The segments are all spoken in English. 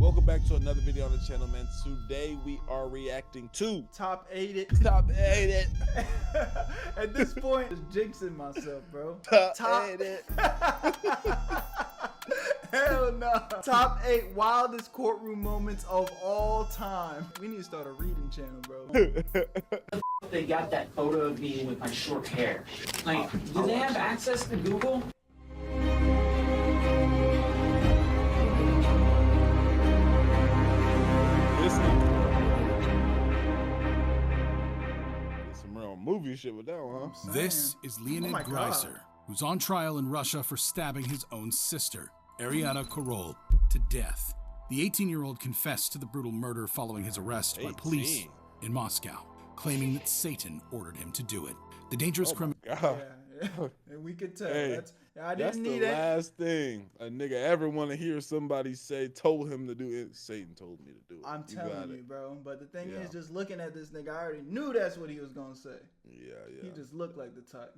Welcome back to another video on the channel, man. Today we are reacting to Top 8 it. Top 8 it. At this point, I'm jinxing myself, bro. Top 8 it. Hell no. Top 8 wildest courtroom moments of all time. We need to start a reading channel, bro. They got that photo of me with my short hair. Like, do they have access to Google? Some real movie shit with that one, huh? This is Leonid Greiser, who's on trial in Russia for stabbing his own sister, Ariana Korol, to death. The 18-year-old confessed to the brutal murder following his arrest by police in Moscow, claiming that Satan ordered him to do it. The dangerous criminal. Yeah. And we could tell. Hey, I didn't that's need the it. last thing a nigga ever want to hear somebody say, told him to do it. Satan told me to do it. I'm telling you, bro. But the thing is, just looking at this nigga, I already knew that's what he was going to say. Yeah. He just looked like the type.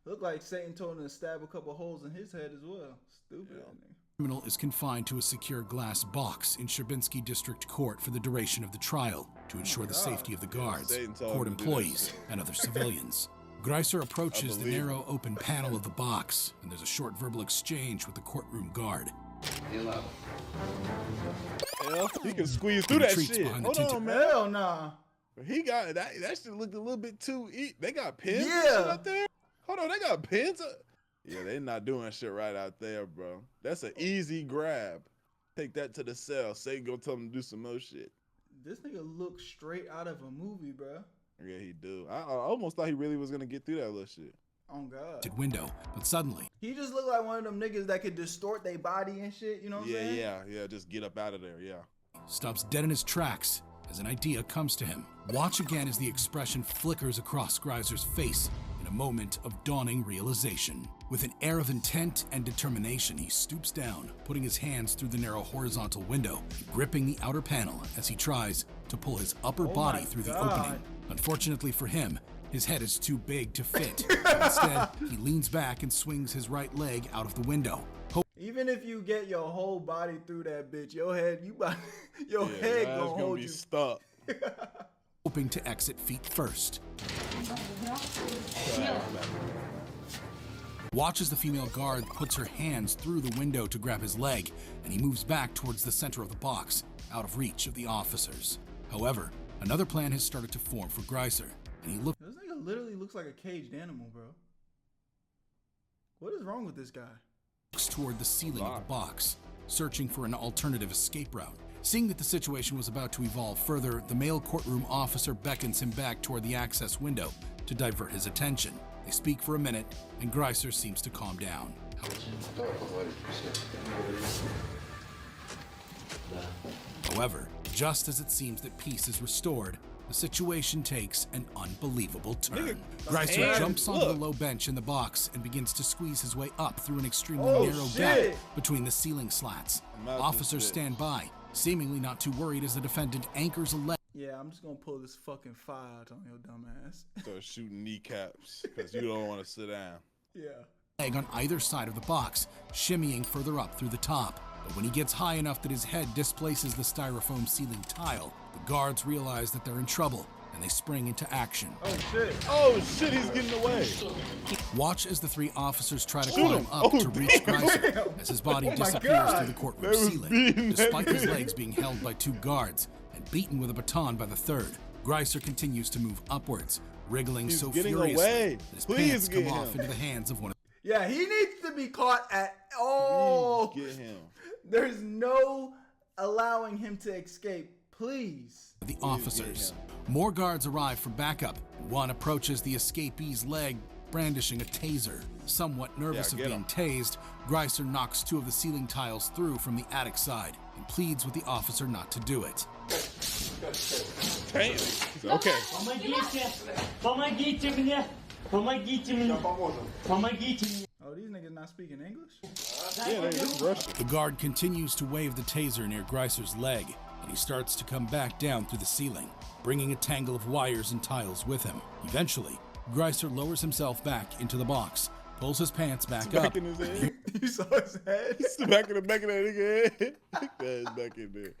Looked like Satan told him to stab a couple holes in his head as well. Stupid nigga. Criminal is confined to a secure glass box in Sherbinski District Court for the duration of the trial to ensure the safety of the guards, court employees, and other civilians. Greiser approaches the narrow open panel of the box, and there's a short verbal exchange with the courtroom guard. Hell, he can squeeze through that shit. Hold on, man. Hell nah. He got that shit looked a little bit too. They got pins and Yeah. shit out there? Hold on, they got pins? Yeah, they not doing shit right out there, bro. That's an easy grab. Take that to the cell. Satan go tell him to do some more shit. This nigga looks straight out of a movie, bro. Yeah, he do. I almost thought he really was gonna get through that little shit. Oh God. Window, but suddenly He just looked like one of them niggas that could distort their body and shit. You know what I'm saying? Yeah. Just get up out of there. Yeah. stops dead in his tracks as an idea comes to him. Watch again as the expression flickers across Greiser's face in a moment of dawning realization. With an air of intent and determination, he stoops down, putting his hands through the narrow horizontal window, gripping the outer panel as he tries to pull his upper body through the opening. Unfortunately for him, his head is too big to fit. Instead, he leans back and swings his right leg out of the window. Even if you get your whole body through that bitch, your head gonna hold be you stuck. Hoping to exit feet first. Watch as the female guard puts her hands through the window to grab his leg, and he moves back towards the center of the box, out of reach of the officers. However, another plan has started to form for Greiser, and he looks. This nigga literally looks like a caged animal, bro. What is wrong with this guy? Toward the ceiling of the box, searching for an alternative escape route. Seeing that the situation was about to evolve further, the male courtroom officer beckons him back toward the access window to divert his attention. They speak for a minute, and Greiser seems to calm down. However, just as it seems that peace is restored, the situation takes an unbelievable turn. Greiser jumps onto the low bench in the box and begins to squeeze his way up through an extremely narrow gap between the ceiling slats. Officers stand by, seemingly not too worried as the defendant anchors a leg. Yeah, I'm just gonna pull this fucking fire out on your dumb ass. Start shooting kneecaps because you don't want to sit down. Yeah. Leg on either side of the box, shimmying further up through the top. But when he gets high enough that his head displaces the styrofoam ceiling tile, the guards realize that they're in trouble, and they spring into action. Oh shit, he's getting away. Watch as the three officers try to climb up to reach Greiser, as his body disappears through the courtroom ceiling, despite his legs being held by two guards and beaten with a baton by the third. Greiser continues to move upwards, wriggling so furiously that his pants come off into the hands of one of Yeah, he needs to be caught at all. Get him. There's no allowing him to escape. Please. The officers. More guards arrive for backup. One approaches the escapee's leg, brandishing a taser. Somewhat nervous of being tased, Greiser knocks two of the ceiling tiles through from the attic side and pleads with the officer not to do it. Damn. Okay. Oh, these niggas not speaking English? Yeah, this is Russian. The guard continues to wave the taser near Greiser's leg, and he starts to come back down through the ceiling, bringing a tangle of wires and tiles with him. Eventually, Greiser lowers himself back into the box, pulls his pants back up. You saw his head? It's the back of that nigga head. That's back in there.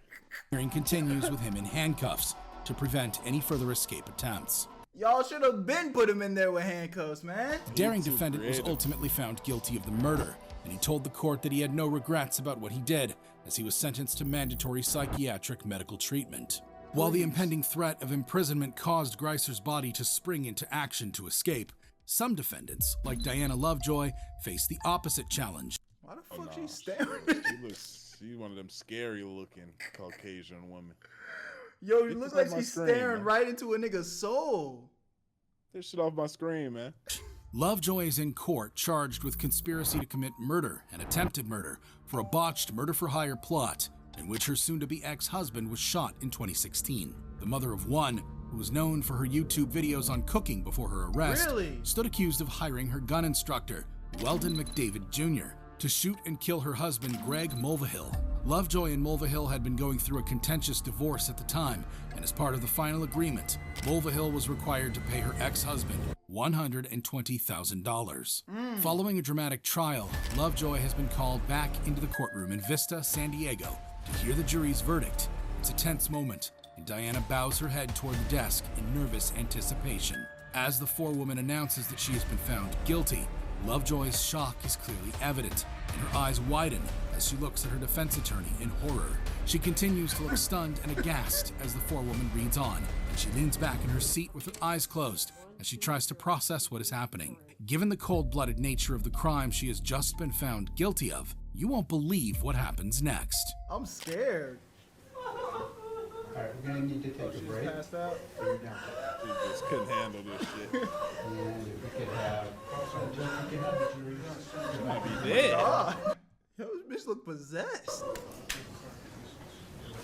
Hearing continues with him in handcuffs to prevent any further escape attempts. Y'all should have been put him in there with handcuffs, man. The daring defendant was ultimately found guilty of the murder, and he told the court that he had no regrets about what he did, as he was sentenced to mandatory psychiatric medical treatment. While the impending threat of imprisonment caused Greiser's body to spring into action to escape, some defendants, like Diana Lovejoy, faced the opposite challenge. Why the fuck she staring? She's one of them scary looking Caucasian women. Yo, you look like she's staring right into a nigga's soul. Get shit off my screen, man. Lovejoy is in court charged with conspiracy to commit murder and attempted murder for a botched murder-for-hire plot in which her soon-to-be ex-husband was shot in 2016. The mother of one, who was known for her YouTube videos on cooking before her arrest, stood accused of hiring her gun instructor, Weldon McDavid Jr., to shoot and kill her husband, Greg Mulvihill. Lovejoy and Mulvihill had been going through a contentious divorce at the time, and as part of the final agreement, Mulvihill was required to pay her ex-husband $120,000. Following a dramatic trial, Lovejoy has been called back into the courtroom in Vista, San Diego, to hear the jury's verdict. It's a tense moment, and Diana bows her head toward the desk in nervous anticipation. As the forewoman announces that she has been found guilty, Lovejoy's shock is clearly evident, and her eyes widen as she looks at her defense attorney in horror. She continues to look stunned and aghast as the forewoman reads on, and she leans back in her seat with her eyes closed as she tries to process what is happening. Given the cold-blooded nature of the crime she has just been found guilty of, you won't believe what happens next. I'm scared. All right, we're gonna need to take a break. Passed out. She just couldn't handle this shit. And if we could have, the jury. She might be dead. God. Yo, this bitch look possessed.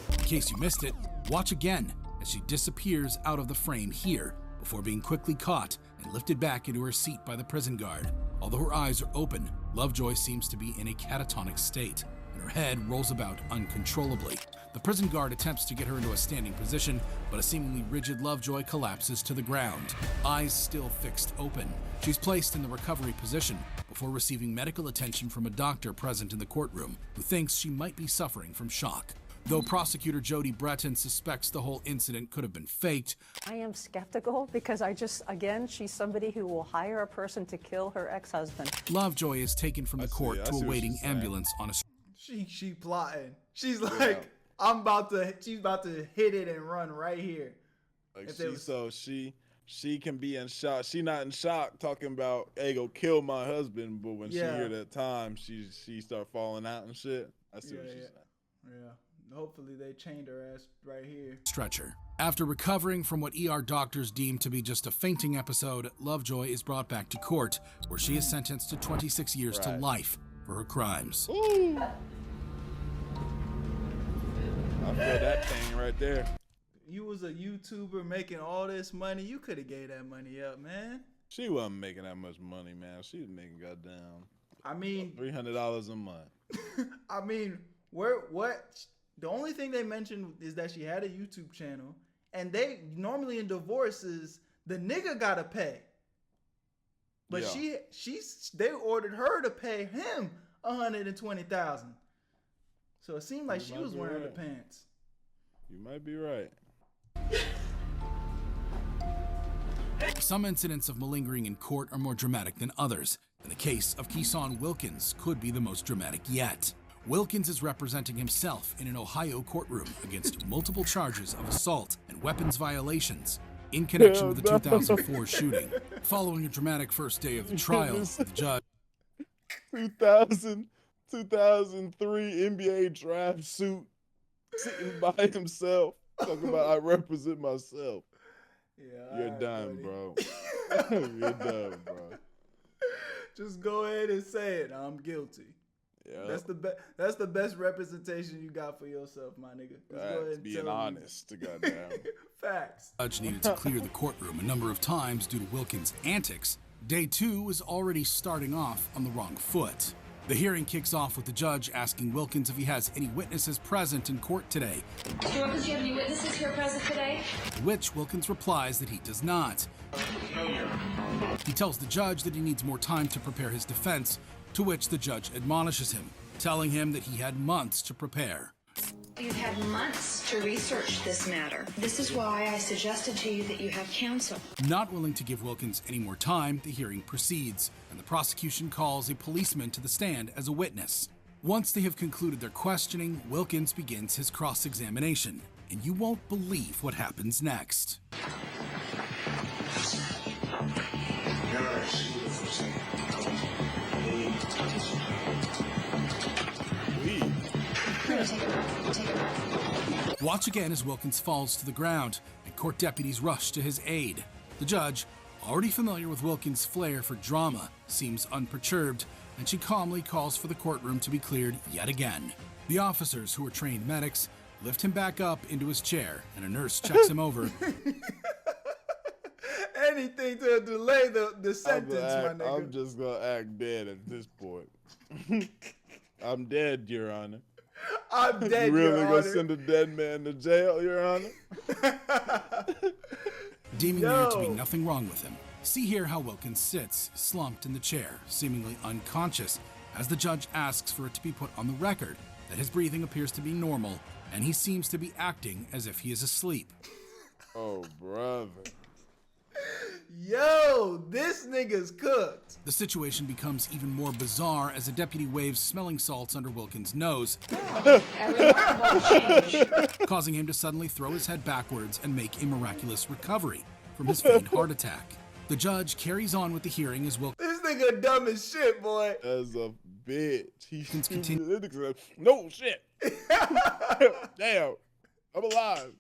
In case you missed it, watch again as she disappears out of the frame here before being quickly caught and lifted back into her seat by the prison guard. Although her eyes are open, Lovejoy seems to be in a catatonic state, and her head rolls about uncontrollably. The prison guard attempts to get her into a standing position, but a seemingly rigid Lovejoy collapses to the ground, eyes still fixed open. She's placed in the recovery position before receiving medical attention from a doctor present in the courtroom who thinks she might be suffering from shock. Though prosecutor Jody Breton suspects the whole incident could have been faked, I am skeptical because again, she's somebody who will hire a person to kill her ex-husband. Lovejoy is taken from the court to a waiting ambulance on a... She plotting. She's like, she's about to hit it and run right here. Like she can be in shock. She not in shock talking about, hey, go kill my husband, but when she hear that time, she start falling out and shit. I see what she's saying. Yeah. Hopefully they chained her ass right here. Stretcher. After recovering from what ER doctors deem to be just a fainting episode, Lovejoy is brought back to court, where she is sentenced to 26 years to life for her crimes. Ooh. I feel that thing right there. You was a YouTuber making all this money. You could have gave that money up, man. She wasn't making that much money, man. She was making goddamn. I mean, $300 a month. I mean, what? The only thing they mentioned is that she had a YouTube channel, and they normally in divorces the nigga gotta pay, but they ordered her to pay him $120,000. So it seemed like she was wearing the pants. You might be right. Some incidents of malingering in court are more dramatic than others, and the case of Keeson Wilkins could be the most dramatic yet. Wilkins is representing himself in an Ohio courtroom against multiple charges of assault and weapons violations in connection with the 2004 shooting. Following a dramatic first day of the trial, the judge... 2003 NBA draft suit, sitting by himself, talking about I represent myself. Yeah, You're done, bro. You're done, bro. Just go ahead and say it. I'm guilty. Yeah, that's the best representation you got for yourself, my nigga. Just go ahead and being honest, goddamn. Facts. The judge needed to clear the courtroom a number of times due to Wilkins' antics. Day 2 was already starting off on the wrong foot. The hearing kicks off with the judge asking Wilkins if he has any witnesses present in court today. Wilkins, do you have any witnesses here present today? To which Wilkins replies that he does not. He tells the judge that he needs more time to prepare his defense, to which the judge admonishes him, telling him that he had months to prepare. You've had months to research this matter. This is why I suggested to you that you have counsel. Not willing to give Wilkins any more time, the hearing proceeds, and the prosecution calls a policeman to the stand as a witness. Once they have concluded their questioning, Wilkins begins his cross-examination, and you won't believe what happens next. Watch again as Wilkins falls to the ground, and court deputies rush to his aid. The judge, already familiar with Wilkins' flair for drama, seems unperturbed, and she calmly calls for the courtroom to be cleared yet again. The officers, who are trained medics, lift him back up into his chair, and a nurse checks him over. Anything to delay the sentence, my nigga. I'm just gonna act dead at this point. I'm dead, Your Honor. I'm dead, You really Your gonna Honor. send a dead man to jail, Your Honor? Deeming there to be nothing wrong with him, see here how Wilkins sits, slumped in the chair, seemingly unconscious, as the judge asks for it to be put on the record that his breathing appears to be normal, and he seems to be acting as if he is asleep. Oh, brother. Yo, this nigga's cooked. The situation becomes even more bizarre as a deputy waves smelling salts under Wilkins' nose, causing him to suddenly throw his head backwards and make a miraculous recovery from his feigned heart attack. The judge carries on with the hearing as Wilkins This nigga dumb as shit, boy. As a bitch. He's continue. No shit. Damn. I'm alive.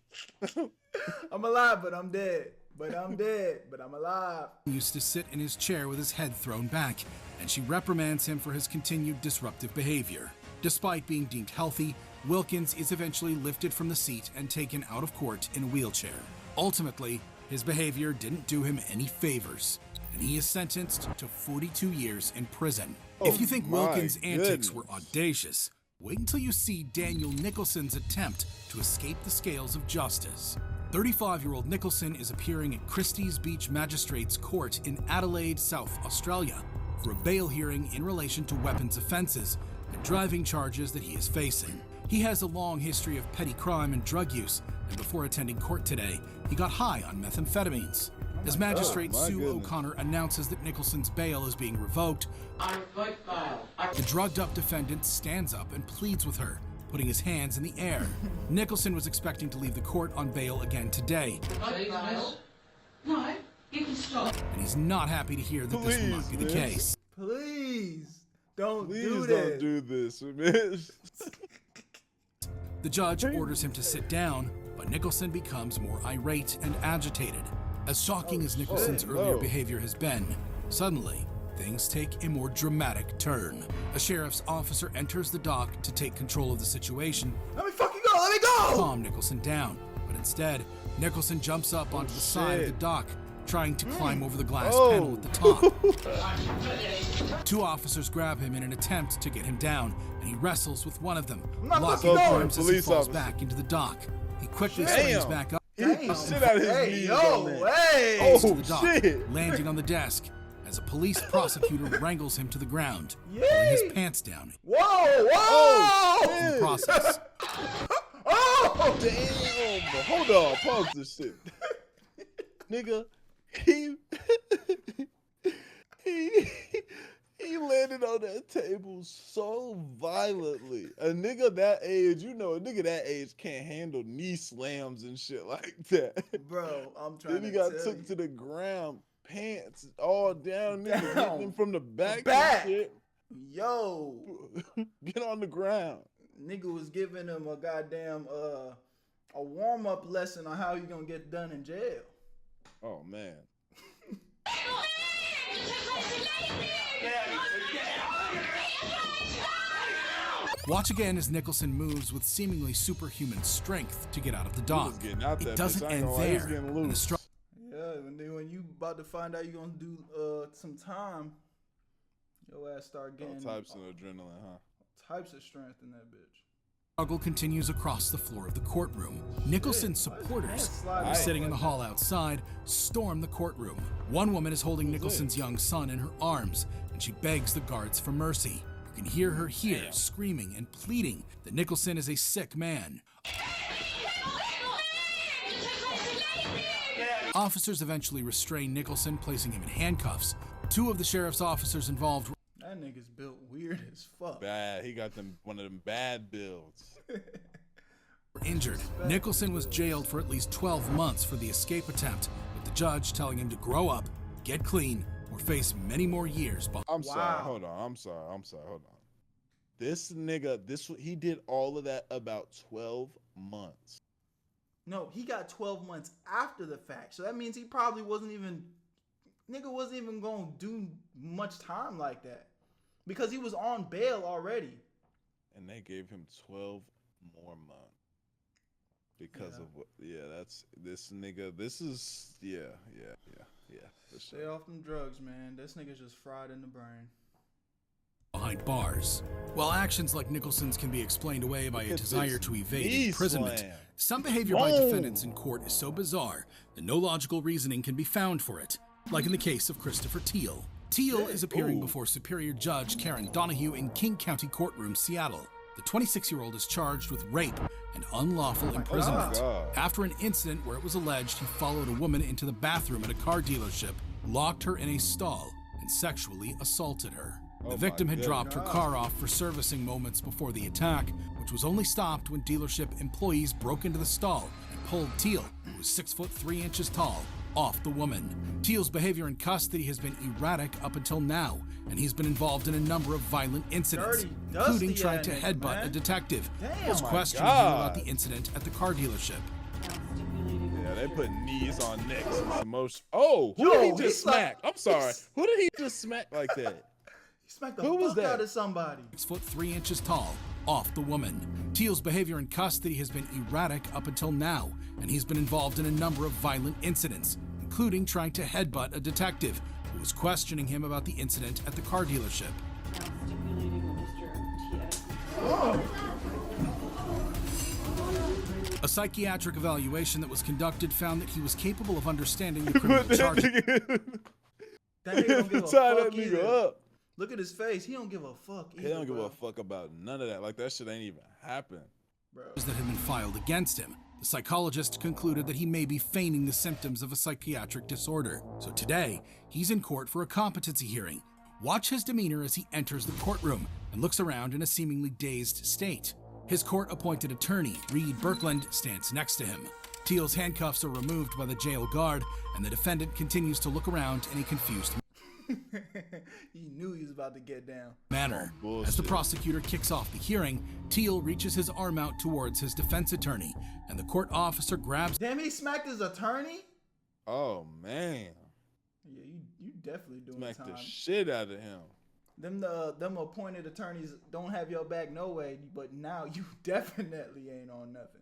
I'm alive, but I'm dead. But I'm dead, but I'm alive. used to sit in his chair with his head thrown back, and she reprimands him for his continued disruptive behavior. Despite being deemed healthy, Wilkins is eventually lifted from the seat and taken out of court in a wheelchair. Ultimately, his behavior didn't do him any favors, and he is sentenced to 42 years in prison. If you think Wilkins' antics were audacious, wait until you see Daniel Nicholson's attempt to escape the scales of justice. 35-year-old Nicholson is appearing at Christie's Beach Magistrates Court in Adelaide, South Australia, for a bail hearing in relation to weapons offenses and driving charges that he is facing. He has a long history of petty crime and drug use, and before attending court today, he got high on methamphetamines. As Magistrate Sue O'Connor announces that Nicholson's bail is being revoked, the drugged-up defendant stands up and pleads with her, putting his hands in the air. Nicholson was expecting to leave the court on bail again today. No, you can stop. And he's not happy to hear that this will not be the case. Please don't do Please this. don't do this, man. The judge orders him to sit down, but Nicholson becomes more irate and agitated. As shocking as Nicholson's earlier behavior has been, suddenly, things take a more dramatic turn. A sheriff's officer enters the dock to take control of the situation. Let me fucking go! Let me go! Calm Nicholson down, but instead, Nicholson jumps up onto the side of the dock, trying to climb over the glass panel at the top. Two officers grab him in an attempt to get him down, and he wrestles with one of them, locking arms as he falls back into the dock. He quickly springs back up. Shit out of his knees on that. Hey! To the dock, landing on the desk as a police prosecutor wrangles him to the ground, pulling his pants down. Whoa! Whoa! In the process. Oh! Damn! Hold on, pause this shit. Nigga, he landed on that table so violently. A nigga that age, you know, a nigga that age can't handle knee slams and shit like that. Bro, I'm trying to Then he got tell took you. to the ground, pants all down, nigga, Down. hitting him from the back. Back. And shit. Yo, Get on the ground. nigga was giving him a goddamn a warm-up lesson on how he gonna get done in jail. Oh man. Watch again as Nicholson moves with seemingly superhuman strength to get out of the dock. getting out that It bitch, doesn't I ain't end gonna lie, he's there. getting And the loose. Yeah, when you about to find out you're gonna do some time, your ass start All getting types of adrenaline, huh? types of strength in that bitch. struggle continues across the floor of the courtroom. Nicholson's supporters, slide who are out sitting in the like hall outside, storm the courtroom. One woman is holding Nicholson's young son in her arms, and she begs the guards for mercy. You can hear her here screaming and pleading that Nicholson is a sick man. Officers eventually restrain Nicholson, placing him in handcuffs. 2 of the sheriff's officers involved. That nigga's built weird as fuck. Bad. He got one of them bad builds. Were injured. Nicholson was jailed for at least 12 months for the escape attempt, with the judge telling him to grow up, get clean, or face many more years. I'm sorry. Hold on. I'm sorry. Hold on. This nigga, he did all of that about 12 months. No, he got 12 months after the fact. So that means he probably wasn't even going to do much time like that. Because he was on bail already. And they gave him 12 more months. Because of what? Yeah, that's this nigga. This is yeah. Stay off them drugs, man. This nigga's just fried in the brain. Behind bars. While actions like Nicholson's can be explained away by a desire to evade imprisonment, some behavior by defendants in court is so bizarre that no logical reasoning can be found for it. Like in the case of Christopher Teal. Teal is appearing before Superior Judge Karen Donahue in King County Courtroom, Seattle. The 26-year-old is charged with rape and unlawful imprisonment after an incident where it was alleged he followed a woman into the bathroom at a car dealership, locked her in a stall, and sexually assaulted her. The victim had dropped her car off for servicing moments before the attack, which was only stopped when dealership employees broke into the stall and pulled Teal, who was 6 foot 3 inches tall, off the woman. Teal's behavior in custody has been erratic up until now, and he's been involved in a number of violent incidents, including trying to headbutt a detective who was questioning him about the incident at the car dealership. Yeah, they put knees on necks. The most. Oh, who did he just smack? I'm sorry. Who did he just smack like that? He smacked the fuck out of somebody. 6 foot 3 inches tall, off the woman. Teal's behavior in custody has been erratic up until now, and he's been involved in a number of violent incidents, including trying to headbutt a detective who was questioning him about the incident at the car dealership. A psychiatric evaluation that was conducted found that he was capable of understanding the criminal charges. That nigga don't give a fuck either. Look at his face. He don't give a fuck either. He don't give a fuck about none of that. Like, that shit ain't even happened. That had been filed against him. The psychologist concluded that he may be feigning the symptoms of a psychiatric disorder. So today, he's in court for a competency hearing. Watch his demeanor as he enters the courtroom and looks around in a seemingly dazed state. His court-appointed attorney, Reed Birkeland, stands next to him. Teal's handcuffs are removed by the jail guard, and the defendant continues to look around in a confused he knew he was about to get down. manner. As the prosecutor kicks off the hearing, Teal reaches his arm out towards his defense attorney, and the court officer grabs. Damn, he smacked his attorney? Oh, man. Yeah, you definitely doing Smacked time. the shit out of him. Them appointed attorneys don't have your back no way, but now you definitely ain't on nothing.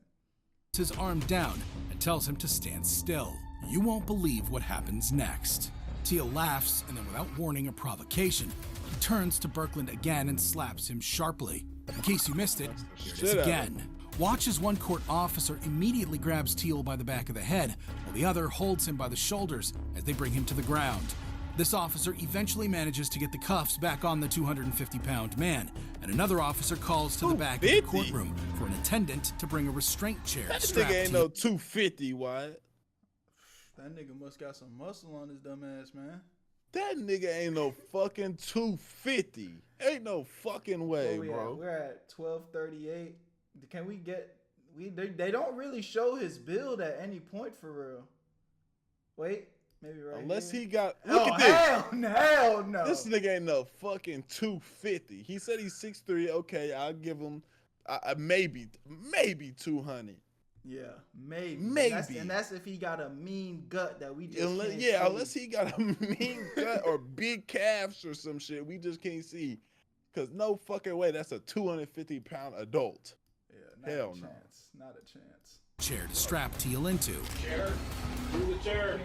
His arm down and tells him to stand still. You won't believe what happens next. Teal laughs, and then without warning or provocation, he turns to Birkeland again and slaps him sharply. In case you missed it, here it is again. Watch as one court officer immediately grabs Teal by the back of the head, while the other holds him by the shoulders as they bring him to the ground. This officer eventually manages to get the cuffs back on the 250-pound man, and another officer calls to the back of the courtroom for an attendant to bring a restraint chair. That nigga ain't no 250, Wyatt. That nigga must got some muscle on his dumb ass, man. That nigga ain't no fucking 250. Ain't no fucking way, bro. We're at 1238. Can we get... They don't really show his build at any point for real. Wait, maybe right Unless here. he got... Look at this. Hell no. This nigga ain't no fucking 250. He said he's 6'3". Okay, I'll give him maybe 200. Yeah, maybe. Maybe. And that's if he got a mean gut that we just can't see. Unless he got a mean gut or big calves or some shit we just can't see. Because no fucking way that's a 250-pound adult. Yeah, Hell no. Not a chance. Chair to strap Teal into. Chair. Move the chair.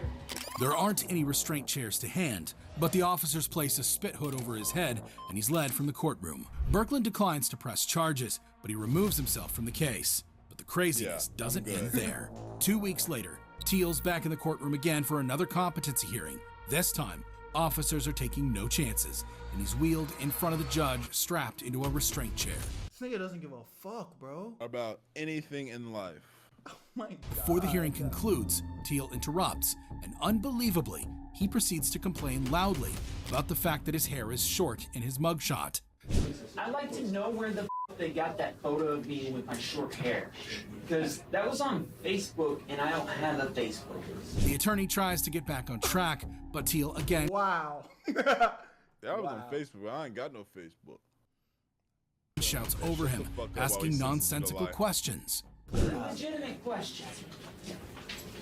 There aren't any restraint chairs to hand, but the officers place a spit hood over his head and he's led from the courtroom. Birkeland declines to press charges, but he removes himself from the case. But the craziness doesn't end there. 2 weeks later, Teal's back in the courtroom again for another competency hearing. This time, Officers are taking no chances, and he's wheeled in front of the judge, strapped into a restraint chair. This nigga doesn't give a fuck, bro. About anything in life. Oh my God. Before the hearing concludes, Teal interrupts, and unbelievably, he proceeds to complain loudly about the fact that his hair is short in his mugshot. I'd like to know where the they got that photo of me with my short hair. Because that was on Facebook, and I don't have a Facebook. The attorney tries to get back on track, but Teal again Wow. That was on Facebook. I ain't got no Facebook. shouts over him, asking nonsensical questions. Legitimate question.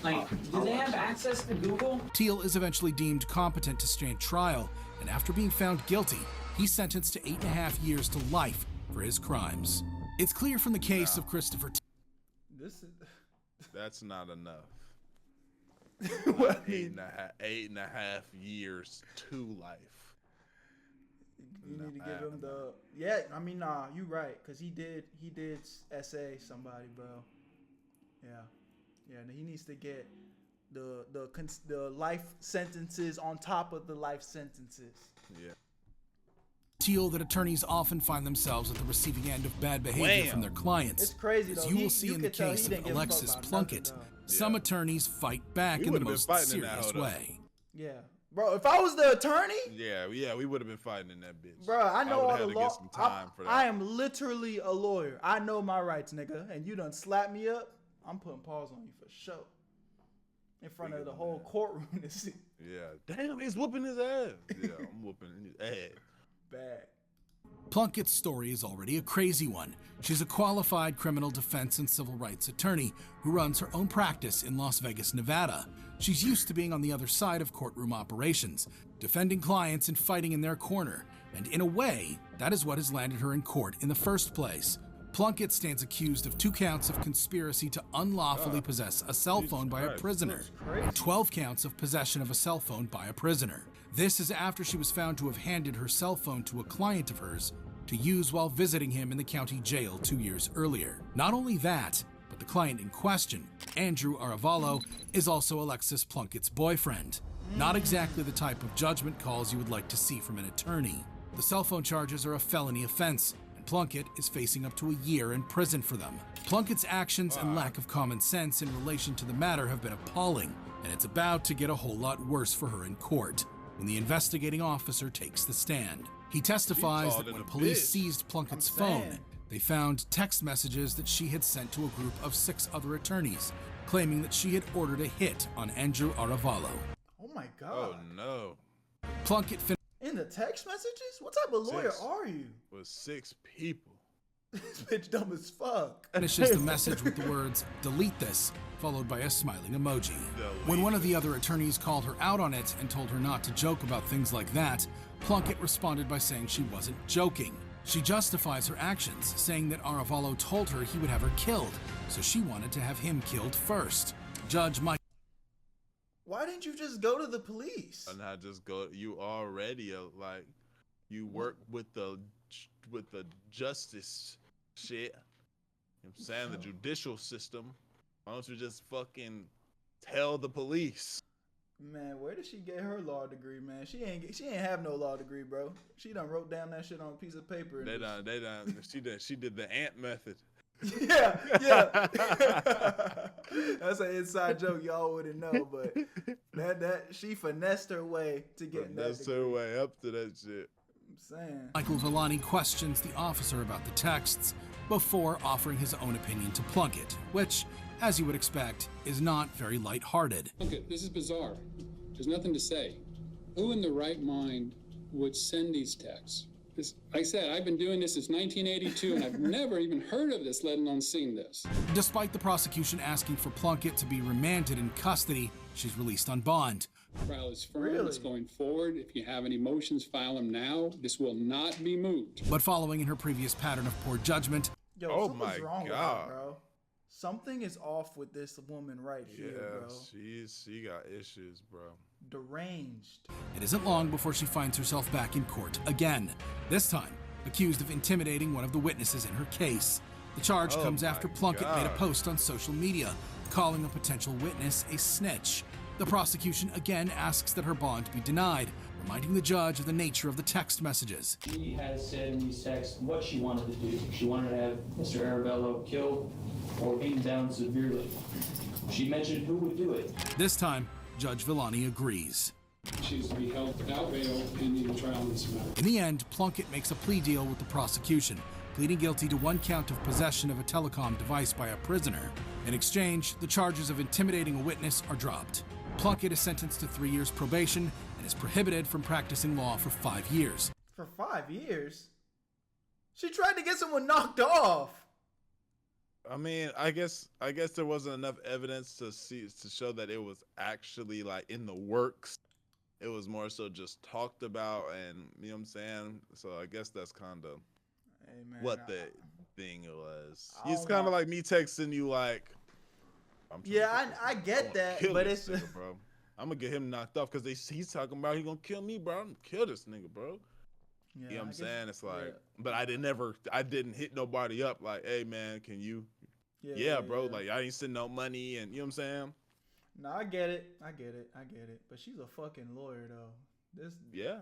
Like, do they have access to Google? Teal is eventually deemed competent to stand trial, and after being found guilty, he's sentenced to 8.5 years to life for his crimes. It's clear from the case of Christopher This is. That's not enough. Well, 8.5 years to life. You need to give him the. Yeah, I mean, nah, you right, cause he did SA somebody, bro. Yeah, he needs to get the life sentences on top of the life sentences. Yeah. Teal that attorneys often find themselves at the receiving end of bad behavior from their clients. It's crazy, As though. you will see in the case of Alexis Plunkett, some attorneys fight back in the most serious way. Yeah. Bro, if I was the attorney, Yeah, we would have been fighting in that bitch. bro, I know all the to law. get some time for that. I am literally a lawyer. I know my rights, nigga. And you done slap me up, I'm putting paws on you for sure. In front of the whole courtroom to see. Yeah. Damn, he's whooping his ass. Yeah, I'm whooping his ass. Bad. Plunkett's story is already a crazy one. She's a qualified criminal defense and civil rights attorney who runs her own practice in Las Vegas, Nevada. She's used to being on the other side of courtroom operations, defending clients and fighting in their corner. And in a way, that is what has landed her in court in the first place. Plunkett stands accused of 2 counts of conspiracy to unlawfully possess a cell phone by a prisoner, and 12 counts of possession of a cell phone by a prisoner. This is after she was found to have handed her cell phone to a client of hers to use while visiting him in the county jail 2 years earlier. Not only that, but the client in question, Andrew Aravallo, is also Alexis Plunkett's boyfriend. Not exactly the type of judgment calls you would like to see from an attorney. The cell phone charges are a felony offense, and Plunkett is facing up to a year in prison for them. Plunkett's actions and lack of common sense in relation to the matter have been appalling, and it's about to get a whole lot worse for her in court when the investigating officer takes the stand. He testifies that when police seized Plunkett's phone, they found text messages that she had sent to a group of 6 other attorneys, claiming that she had ordered a hit on Andrew Aravallo. Oh my God. Oh no. Plunkett In the text messages? What type of lawyer are you? With 6 people. This bitch dumb as fuck. finishes the message with the words, "Delete this," followed by a smiling emoji. When one of the other attorneys called her out on it and told her not to joke about things like that, Plunkett responded by saying she wasn't joking. She justifies her actions, saying that Aravallo told her he would have her killed, so she wanted to have him killed first. Judge Mike. Why didn't you just go to the police? And I just go, you already like, you work with the justice shit. You know what I'm saying? The judicial system. Why don't you just fucking tell the police? Man, where did she get her law degree, man? She ain't have no law degree, bro. She done wrote down that shit on a piece of paper. And She did the ant method. Yeah. That's an inside joke y'all wouldn't know, but that she finessed her way to get that. That's her way up to that shit. I'm saying. Michael Villani questions the officer about the texts before offering his own opinion to Plunkett, which, as you would expect, is not very lighthearted. Plunkett, this is bizarre. There's nothing to say. Who in the right mind would send these texts? Like I said, I've been doing this since 1982, and I've never even heard of this, let alone seen this. Despite the prosecution asking for Plunkett to be remanded in custody, she's released on bond. The trial is firm. It's going forward. If you have any motions, file them now. This will not be moved. But following in her previous pattern of poor judgment, something's wrong with her, bro. Something is off with this woman right here, bro. She got issues, bro. Deranged. It isn't long before she finds herself back in court again, this time accused of intimidating one of the witnesses in her case. The charge comes after Plunkett made a post on social media calling a potential witness a snitch. The prosecution again asks that her bond be denied, reminding the judge of the nature of the text messages. She has said in these texts what she wanted to do. She wanted to have Mr. Arabello killed or beaten down severely. She mentioned who would do it. This time, Judge Villani agrees. She is to be held without bail pending the trial in this matter. In the end, Plunkett makes a plea deal with the prosecution, pleading guilty to 1 count of possession of a telecom device by a prisoner. In exchange, the charges of intimidating a witness are dropped. Plunkett is sentenced to 3 years probation and is prohibited from practicing law for 5 years. For 5 years? She tried to get someone knocked off. I mean, I guess there wasn't enough evidence to show that it was actually like in the works. It was more so just talked about, and you know what I'm saying? So I guess that's kind of what the thing was. It's kind of like me texting you like, I get that, but it's nigga, bro. I'm gonna get him knocked off because he's talking about he gonna kill me, bro. I'm gonna kill this nigga, bro. Yeah, you know what I'm saying? It's like, but I didn't hit nobody up like, hey man, can you? Yeah, bro. Like I ain't sending no money, and you know what I'm saying? No, I get it. But she's a fucking lawyer though. Yeah.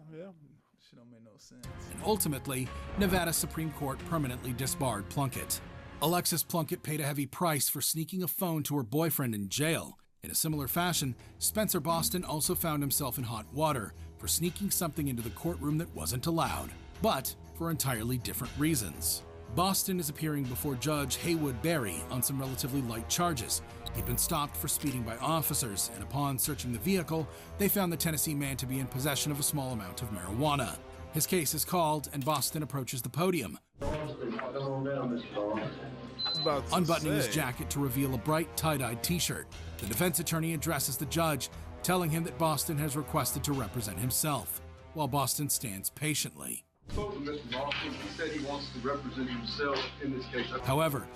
She don't make no sense. And ultimately, Nevada Supreme Court permanently disbarred Plunkett. Alexis Plunkett paid a heavy price for sneaking a phone to her boyfriend in jail. In a similar fashion, Spencer Boston also found himself in hot water for sneaking something into the courtroom that wasn't allowed, but for entirely different reasons. Boston is appearing before Judge Haywood Berry on some relatively light charges. He'd been stopped for speeding by officers, and upon searching the vehicle, they found the Tennessee man to be in possession of a small amount of marijuana. His case is called, and Boston approaches the podium, unbuttoning his jacket to reveal a bright tie-dyed t-shirt. The defense attorney addresses the judge, telling him that Boston has requested to represent himself, while Boston stands patiently. Mr. Lawson, he said he wants to represent himself in this case. However,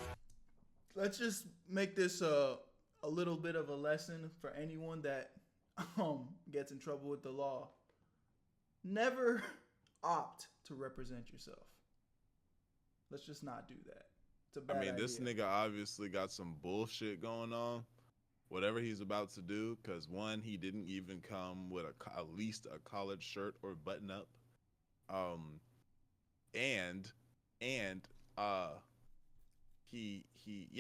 let's just make this a little bit of a lesson for anyone that gets in trouble with the law. Never opt to represent yourself. Let's just not do that. It's a bad idea. This nigga obviously got some bullshit going on. Whatever he's about to do, because one, he didn't even come with at least a collared shirt or button up. He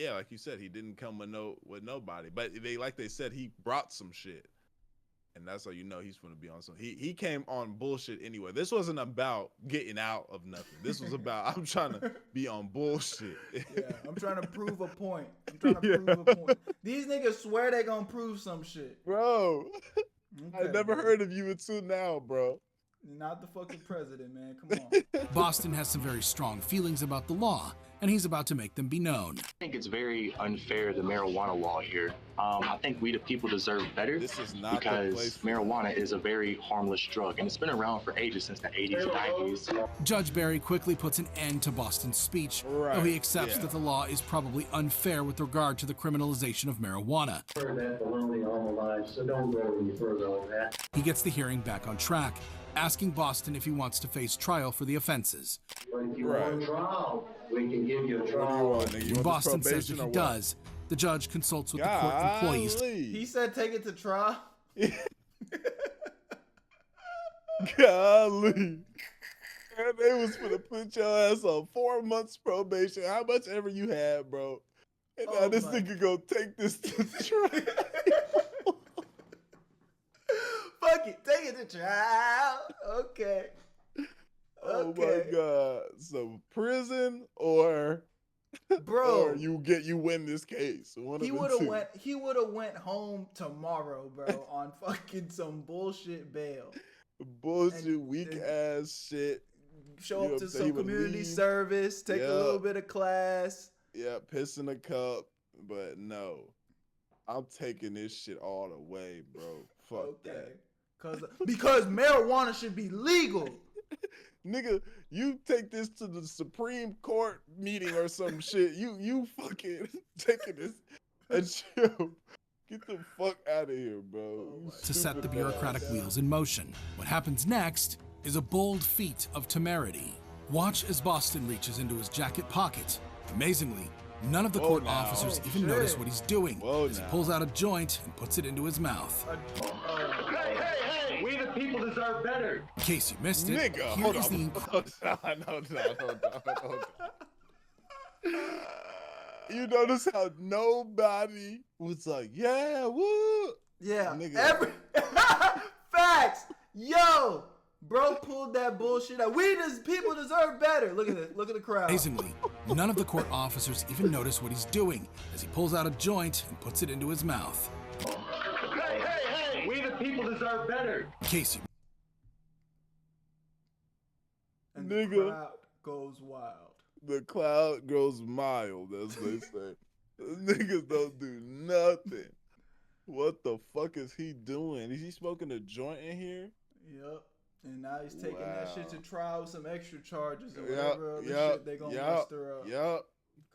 like you said, he didn't come with nobody, but they said he brought some shit, and that's how you know he's gonna be on some. He came on bullshit anyway. This wasn't about getting out of nothing. This was about I'm trying to be on bullshit. Yeah, I'm trying to prove a point. These niggas swear they gonna prove some shit, bro. Okay, I never heard of you until now, bro. Not the fucking president, man. Come on. Boston has some very strong feelings about the law, and he's about to make them be known. I think it's very unfair, the marijuana law here. I think we the people deserve better. This is not because marijuana is a very harmless drug, and it's been around for ages, since the 80s and 90s. Judge Berry quickly puts an end to Boston's speech, though he accepts that the law is probably unfair with regard to the criminalization of marijuana. I've heard that baloney all my life, so don't go any further on that. He gets the hearing back on track, asking Boston if he wants to face trial for the offenses. If you want a trial, we can give you a trial. When Boston says that he does, the judge consults with the court employees. He said take it to trial. Golly. And they was gonna put your ass on 4 months probation. How much ever you had, bro. And now this nigga gonna take this to trial. Fuck it, take it to trial. Okay. Oh my God. So prison or bro, or you win this case. He would have went home tomorrow, bro, on fucking some bullshit bail. Bullshit, weak ass shit. Show up to some community service, take a little bit of class. Yeah, piss in a cup. But no. I'm taking this shit all the way, bro. Fuck that. Because marijuana should be legal. Nigga, you take this to the Supreme Court meeting or some shit. You fucking taking this and chill. Get the fuck out of here, bro. To set the bureaucratic wheels in motion. What happens next is a bold feat of temerity. Watch as Boston reaches into his jacket pocket. Amazingly, none of the court officers even notice what he's doing as he pulls out a joint and puts it into his mouth. Hey, we the people deserve better. In case you missed it, Nigga, here hold is on. the Hold on. You notice how nobody was like, yeah, woo. Yeah, Nigga. Facts. Yo, bro pulled that bullshit out. People deserve better. Look at it. Look at the crowd. Amazingly, none of the court officers even notice what he's doing as he pulls out a joint and puts it into his mouth. Hey, we the people deserve better. In case you And Nigga. the crowd goes wild. The cloud grows mild, as they say. Niggas don't do nothing. What the fuck is he doing? Is he smoking a joint in here? Yep. And now he's taking that shit to Wow. trial with some extra charges or whatever other shit they gonna muster up. Yep.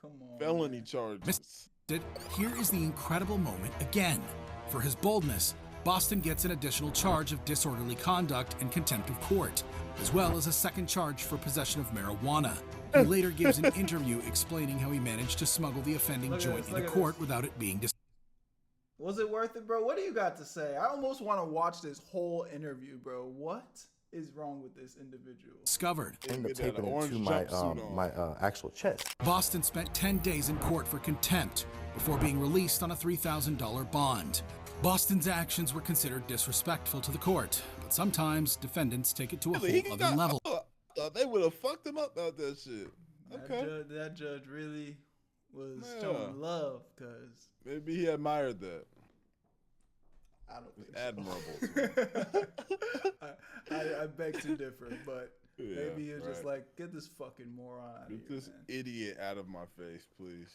Come on. Felony man. charges. Here is the incredible moment again. For his boldness, Boston gets an additional charge of disorderly conduct and contempt of court, as well as a second charge for possession of marijuana. He later gives an interview explaining how he managed to smuggle the offending Look at joint this, look into at court without it being Was it worth it, bro? What do you got to say? I almost want to watch this whole interview, bro. What is wrong with this individual? discovered. I ended up taping it to my actual chest. Boston spent 10 days in court for contempt before being released on a $3,000 bond. Boston's actions were considered disrespectful to the court, but sometimes defendants take it to a whole other level. They would have fucked him up about that shit. Okay. That judge really was showing love, because maybe he admired that. I don't think admirable. I beg to differ, but Yeah, maybe he was just right. like, get this fucking moron out of Get here, this man. idiot out of my face, please.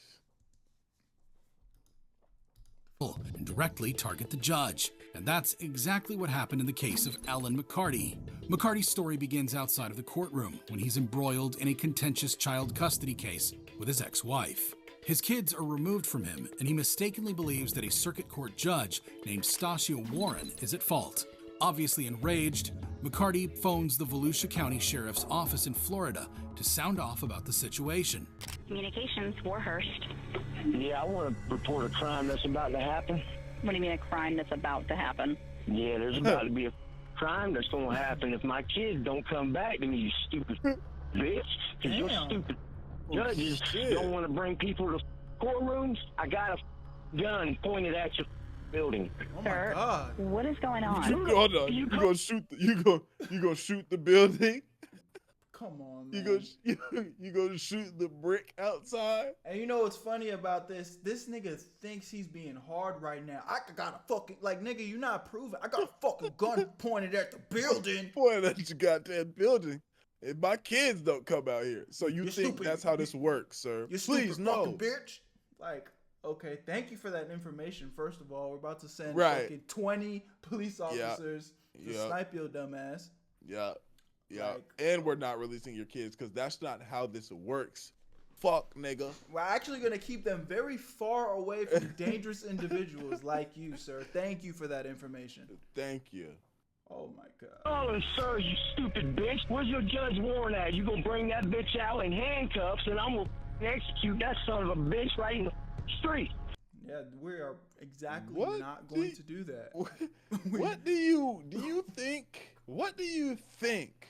And directly target the judge. And that's exactly what happened in the case of Alan McCarty. McCarty's story begins outside of the courtroom when he's embroiled in a contentious child custody case with his ex-wife. His kids are removed from him, and he mistakenly believes that a circuit court judge named Stasio Warren is at fault. Obviously enraged, McCarty phones the Volusia County Sheriff's Office in Florida to sound off about the situation. Communications, Warhurst. Yeah, I want to report a crime that's about to happen. What do you mean a crime that's about to happen? Yeah, there's about to be a crime that's going to happen if my kids don't come back to me, you stupid bitch. Because your stupid judges don't want to bring people to courtrooms. I got a gun pointed at your building. Oh my God. What is going on? Hold on. You gonna shoot the building? Come on, man. You gonna shoot the brick outside? And you know what's funny about this? This nigga thinks he's being hard right now. I got a fucking, like, nigga, you not proving. I got a fucking gun pointed at the building. Pointed at your goddamn building. And my kids don't come out here. So you think stupid. that's how this works, sir? You Please, stupid no. fucking bitch. Like, okay, thank you for that information, first of all. We're about to send Right. fucking 20 police officers to Yep. snipe your dumbass. Yeah. Yeah. Like- And we're not releasing your kids because that's not how this works. Fuck, nigga. We're actually going to keep them very far away from dangerous individuals like you, sir. Thank you for that information. Thank you. Oh, my God. Oh, and sir, you stupid bitch. Where's your Judge Warren at? You gonna bring that bitch out in handcuffs and I'm gonna execute that son of a bitch right in the street. Yeah, we are exactly What not going to do that. What do you think? What do you think?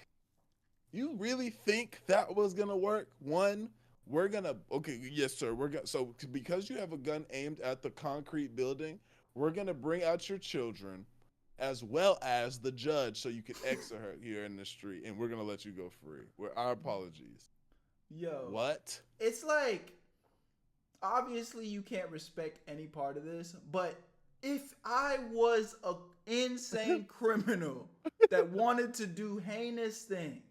You really think that was gonna work? One, we're gonna yes sir, so because you have a gun aimed at the concrete building, we're gonna bring out your children as well as the judge so you can exit her here in the street, and we're gonna let you go free. Our apologies. Yo. What? It's like, obviously you can't respect any part of this, but if I was a insane criminal that wanted to do heinous things,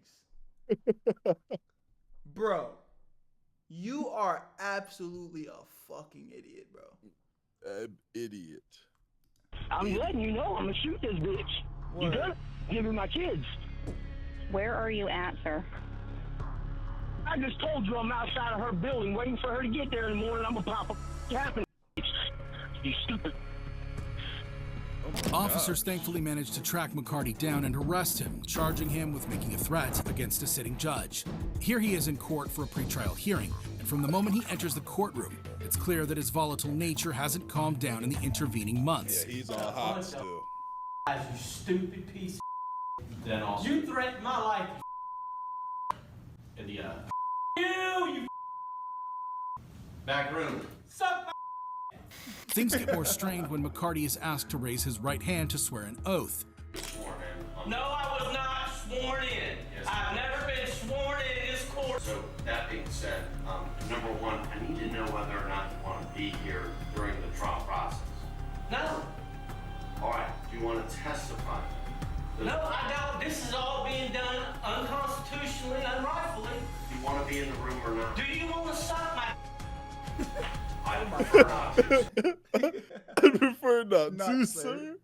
bro, you are absolutely a fucking idiot, bro. Idiot. I'm letting you know I'm gonna shoot this bitch. You gonna give me my kids. Where are you at, sir? I just told you I'm outside of her building waiting for her to get there in the morning. I'm gonna pop a cap in. You stupid. Officers thankfully managed to track McCarty down and arrest him, charging him with making a threat against a sitting judge. Here he is in court for a pretrial hearing, and from the moment he enters the courtroom, it's clear that his volatile nature hasn't calmed down in the intervening months. Yeah, he's on hot still. You stupid piece of Then also, you threatened my life. In the you back room. Suck my. Things get more strained when McCarty is asked to raise his right hand to swear an oath. No, I was not sworn in. Yes. I've never been sworn in this court. So that being said, number one, I need to know whether or not you want to be here during the trial process. No. All right. Do you want to testify? No, I don't. This is all being done unconstitutionally, unrightfully. Do you want to be in the room or not? Do you want to suck my? I prefer not to. I prefer not to, sir.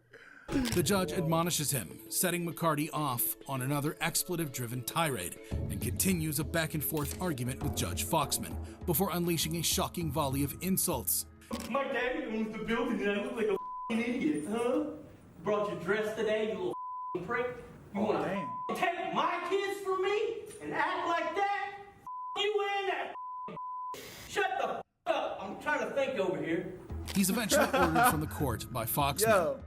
The judge admonishes him, setting McCarty off on another expletive-driven tirade, and continues a back-and-forth argument with Judge Foxman before unleashing a shocking volley of insults. My daddy owns the building and I look like a f***ing idiot, huh? Brought your dress today, you little f***ing prick. You wanna take my kids from me and act like that? You in that Shut the f*** up. I'm trying to think over here. He's eventually ordered from the court by Foxman. Yo.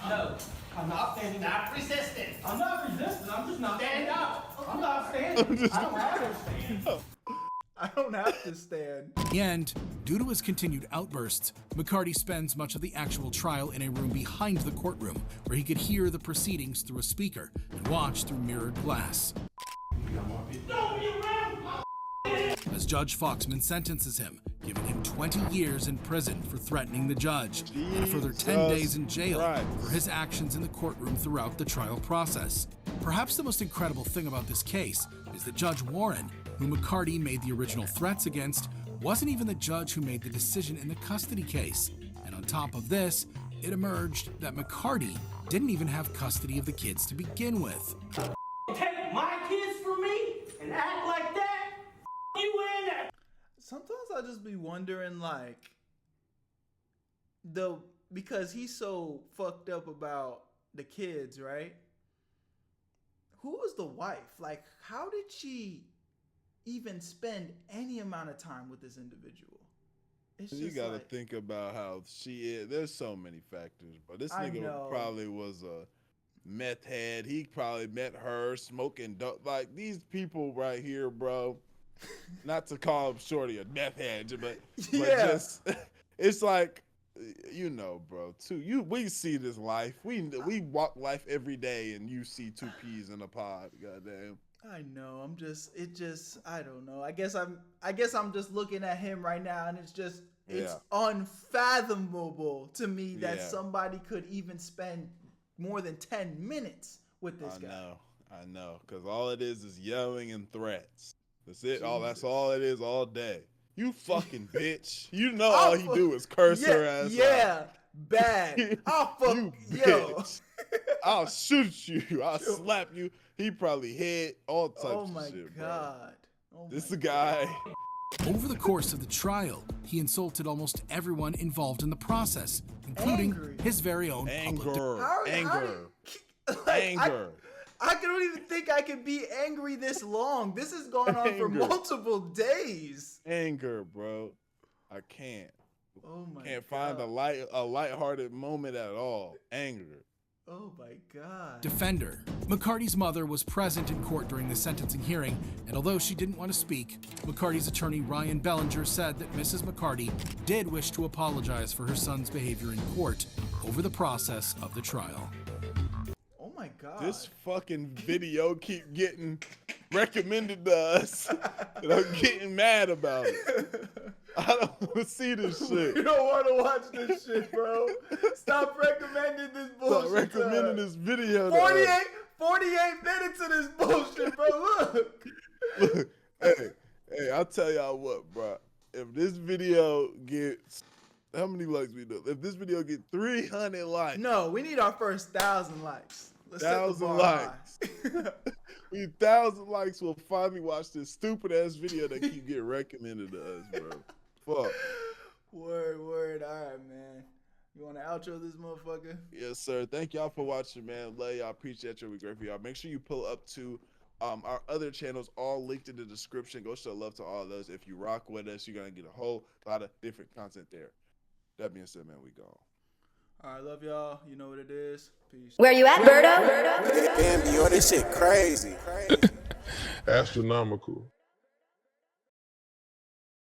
No, I'm not standing. Not resisting. I'm not resisting. I'm just not standing up. I'm not standing. I don't have to stand. I don't have to stand. In the end, due to his continued outbursts, McCarty spends much of the actual trial in a room behind the courtroom where he could hear the proceedings through a speaker and watch through mirrored glass. As Judge Foxman sentences him, giving him 20 years in prison for threatening the judge, and a further 10 days in jail for his actions in the courtroom throughout the trial process. Perhaps the most incredible thing about this case is that Judge Warren, who McCarty made the original threats against, wasn't even the judge who made the decision in the custody case. And on top of this, it emerged that McCarty didn't even have custody of the kids to begin with. Take my kids from me and act like that? You in that? Sometimes I just be wondering, like, because he's so fucked up about the kids, right? Who was the wife? Like, how did she even spend any amount of time with this individual? It's You just gotta like, think about how she is. There's so many factors, but this nigga probably was a meth head. He probably met her smoking dope. Like these people right here, bro. Not to call him Shorty a meth head, but just it's like, you know, bro. We see this life. We walk life every day, and you see two peas in a pod. Goddamn. I know. I don't know. I guess I'm just looking at him right now, and it's unfathomable to me that somebody could even spend more than 10 minutes with this guy. I know, because all it is yelling and threats. That's it. That's all it is all day. You fucking bitch. You know all he do is curse her ass out. Bad. I'll fuck you, bitch. I'll shoot you. I'll slap you. He probably hit all types of shit, bro. This is the guy. Over the course of the trial, he insulted almost everyone involved in the process, including his very own anger. I don't even think I can be angry this long. This has gone on for multiple days. Anger, bro. I can't. Oh my God. Can't find a lighthearted moment at all. Anger. Oh my God. Defender. McCarty's mother was present in court during the sentencing hearing, and although she didn't want to speak, McCarty's attorney Ryan Bellinger said that Mrs. McCarty did wish to apologize for her son's behavior in court over the process of the trial. Oh my God. This fucking video keep getting recommended to us, and I'm getting mad about it. I don't want to see this shit. You don't want to watch this shit, bro. Stop recommending this bullshit. Stop recommending this video. 48 minutes of this bullshit, bro. Look, hey, I'll tell y'all what, bro. If this video gets, how many likes we do? If this video get 300 likes. No, we need our first 1,000 likes. 1,000 likes. We 1,000 likes will finally watch this stupid ass video that keep getting recommended to us, bro. Fuck. Word. All right, man. You want to outro this motherfucker? Yes, sir. Thank y'all for watching, man. Love y'all. Appreciate you. We're great for y'all. Make sure you pull up to our other channels, all linked in the description. Go show love to all of those. If you rock with us, you're going to get a whole lot of different content there. That being said, man, we gone. I love y'all. You know what it is. Peace. Where you at, Berto? Damn, Dior, this shit crazy. Astronomical.